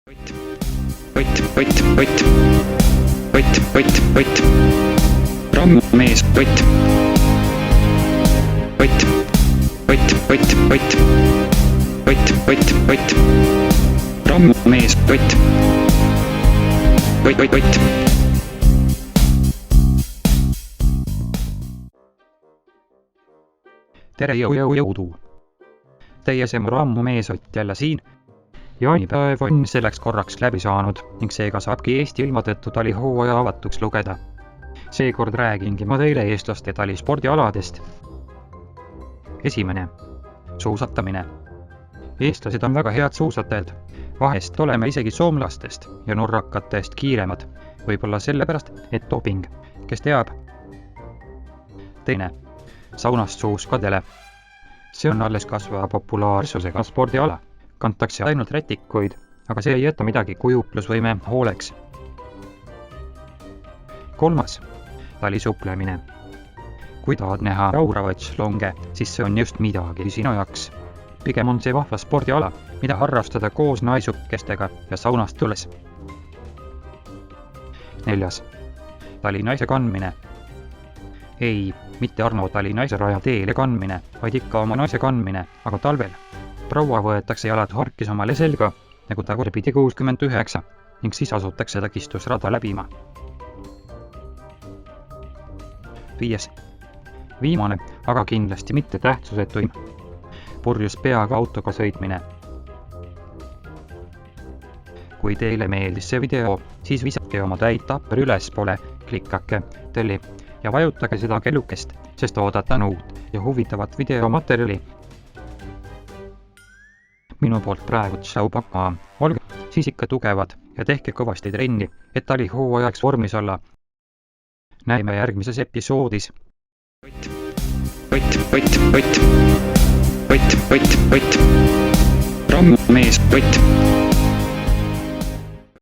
Võit. Rammumees, võit. Rammumees, võit. Tere jõudu! Teie see rammumees Ott jälle siin. Jaanipäev on selleks korraks läbi saanud ning seega saabki Eesti ilma tõttu talihooaja avatuks lugeda. Seekord räägingi ma teile eestlaste talispordialadest. Esimene. Suusatamine. Eestlased on väga head suusatajad. Vahest oleme isegi soomlastest ja norrakatest kiiremad. Võib-olla sellepärast, et doping. Kes teab? Teine. Saunast suuskadele. See on alles kasvava populaarsusega spordiala. Kantakse ainult rätikuid, aga see ei jäta midagi kujuplusvõime hooleks. Kolmas. Talisuuplemine. Kui tahad näha rauravaid slonge, siis see on just midagi sinu jaoks. Pigem on see vahva spordiala, mida harrastada koos naisukestega ja saunast tulles. Neljas. Talinaise kandmine. Ei, mitte Arno Talinaise raja teele kandmine, vaid ikka oma naise kandmine, aga talvel. Proua võetakse jalad harkis omale selga, nagu ta pidi 69, ning siis asutakse takistusrada läbima. 5. Viimane, aga kindlasti mitte tähtsusetuim. Purjus peaga autoga sõitmine. Kui teile meeldis see video, siis visake oma täitapper ülespoole, klikake telli ja vajutage seda kellukest, sest oodatan uut ja huvitavat videomaterjali. Minu poolt praegu tšau paka, olge siis ikka tugevad ja tehke kõvasti trenni, et talihooajaks vormis olla. Näeme järgmises episoodis. Võit. Rammumees, võit.